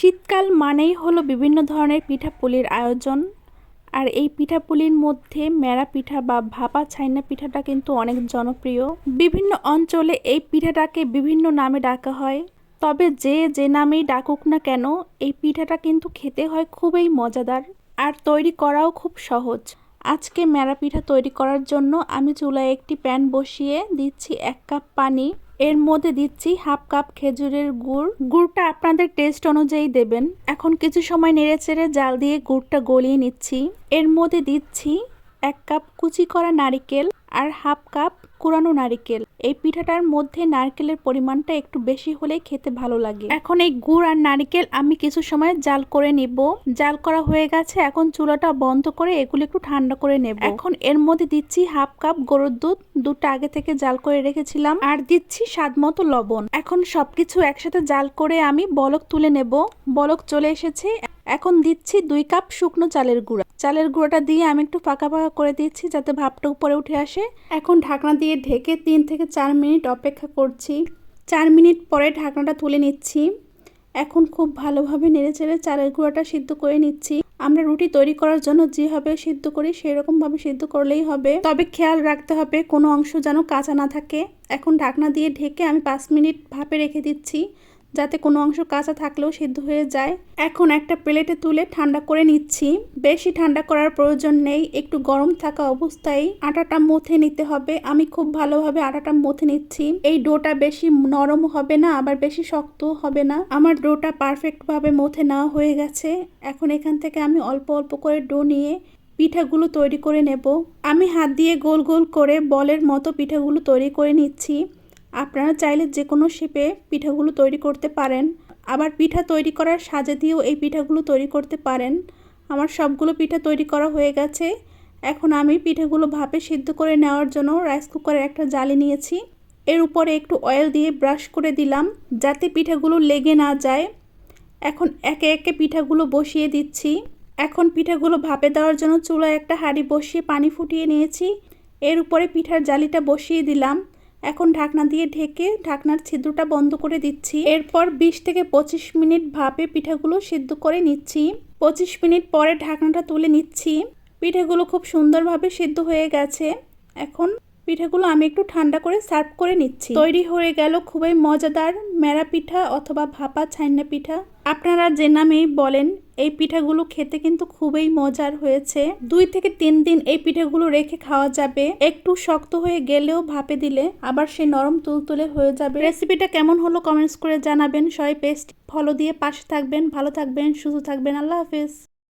শীতকাল মানেই হলো বিভিন্ন ধরনের পিঠাপুলির আয়োজন। আর এই পিঠাপুলির মধ্যে মেরা পিঠা বা ভাপা ছাইনা পিঠাটা কিন্তু অনেক জনপ্রিয়। বিভিন্ন অঞ্চলে এই পিঠাটাকে বিভিন্ন নামে ডাকা হয়, তবে যে যে নামেই ডাকুক না কেন এই পিঠাটা কিন্তু খেতে হয় খুবই মজাদার আর তৈরি করাও খুব সহজ। আজকে মেরা পিঠা তৈরি করার জন্য আমি চুলায় একটি প্যান বসিয়ে দিচ্ছি 1 কাপ পানি। এর মধ্যে দিচ্ছি হাফ কাপ খেজুরের গুড়। গুড়টা আপনাদের টেস্ট অনুযায়ী দেবেন। এখন কিছু সময় নেড়েচেড়ে জাল দিয়ে গুড়টা গলিয়ে নিচ্ছি। এর মধ্যে দিচ্ছি 1 কাপ কুচি করা নারিকেল আর হাফ কাপ কুরানো নারিকেল। এই পিঠাটার মধ্যে নারকেলের পরিমাণটা একটু বেশি হলে খেতে ভালো লাগে। এখন এই গুড় আর নারিকেল আমি কিছু সময় জাল করে নিব। জাল করা হয়ে গেছে, এখন চুলাটা বন্ধ করে এগুলো একটু ঠান্ডা করে নেব। এখন এর মধ্যে দিচ্ছি হাফ কাপ গরুর দুধ, দুধটা আগে থেকে জাল করে রেখেছিলাম, আর দিচ্ছি স্বাদ মতো লবণ। এখন সবকিছু একসাথে জাল করে আমি বলক তুলে নেব। বলক চলে এসেছে। এখন দিচ্ছি 2 কাপ শুকনো চালের গুঁড়া। চালের গুঁড়োটা দিয়ে আমি একটু ফাঁকা ফাঁকা করে দিচ্ছি যাতে ভাপটা উপরে উঠে আসে। এখন ঢাকনা দিয়ে ঢেকে 3 থেকে 4 মিনিট অপেক্ষা করছি। 4 মিনিট পরে ঢাকনাটা তুলে নিচ্ছি। এখন খুব ভালোভাবে নেড়েচেড়ে চালের গুঁড়াটা সিদ্ধ করে নিচ্ছি। আমরা রুটি তৈরি করার জন্য যেভাবে সিদ্ধ করি সেরকমভাবে সিদ্ধ করলেই হবে, তবে খেয়াল রাখতে হবে কোনো অংশ যেন কাঁচা না থাকে। এখন ঢাকনা দিয়ে ঢেকে আমি 5 মিনিট ভাপে রেখে দিচ্ছি যাতে কোনো অংশ কাঁচা থাকলেও সিদ্ধ হয়ে যায়। এখন একটা প্লেটে তুলে ঠান্ডা করে নিচ্ছি। বেশি ঠান্ডা করার প্রয়োজন নেই, একটু গরম থাকা অবস্থায় আটাটা মথে নিতে হবে। আমি খুব ভালোভাবে আটাটা মথে নিচ্ছি। এই ডোটা বেশি নরম হবে না আবার বেশি শক্ত হবে না। আমার ডোটা পারফেক্টভাবে মথে নেওয়া হয়ে গেছে। এখন এখান থেকে আমি অল্প অল্প করে ডো নিয়ে পিঠাগুলো তৈরি করে নেব। আমি হাত দিয়ে গোল গোল করে বলের মতো পিঠাগুলো তৈরি করে নিচ্ছি। আপনারা চাইলে যে কোনো শেপে পিঠাগুলো তৈরি করতে পারেন, আবার পিঠা তৈরি করার সাজে দিয়েও এই পিঠাগুলো তৈরি করতে পারেন। আমার সবগুলো পিঠা তৈরি করা হয়ে গেছে। এখন আমি পিঠাগুলো ভাপে সিদ্ধ করে নেওয়ার জন্য রাইস কুকারে একটা জালি নিয়েছি। এর উপরে একটু অয়েল দিয়ে ব্রাশ করে দিলাম যাতে পিঠাগুলো লেগে না যায়। এখন একে একে পিঠাগুলো বসিয়ে দিচ্ছি। এখন পিঠাগুলো ভাপে দেওয়ার জন্য চুলায় একটা হাঁড়ি বসিয়ে পানি ফুটিয়ে নিয়েছি। এর উপরে পিঠার জালিটা বসিয়ে দিলাম। এখন ঢাকনা দিয়ে ঢেকে ঢাকনার ছিদ্রটা বন্ধ করে দিচ্ছি। এরপর 20 থেকে 25 মিনিট ভাপে পিঠাগুলো সিদ্ধ করে নিচ্ছি। 25 মিনিট পরে ঢাকনাটা তুলে নিচ্ছি। পিঠাগুলো খুব সুন্দরভাবে সিদ্ধ হয়ে গেছে। এখন পিঠাগুলো আমি একটু ঠান্ডা করে সার্ভ করে নিচ্ছি। তৈরি হয়ে গেল খুবই মজাদার মেরা পিঠা অথবা ভাপা ছাইনা পিঠা। আপনারা যে নামেই বলেন এই পিঠাগুলো খেতে কিন্তু খুবই মজার হয়েছে। 2 থেকে 3 দিন এই পিঠাগুলো রেখে খাওয়া যাবে। একটু শক্ত হয়ে গেলেও ভাপে দিলে আবার সে নরম তুলতুলে হয়ে যাবে। রেসিপিটা কেমন হলো কমেন্টস করে জানাবেন। সবাই পেস্ট ফলো দিয়ে পাশে থাকবেন। ভালো থাকবেন, সুস্থ থাকবেন। আল্লাহ হাফেজ।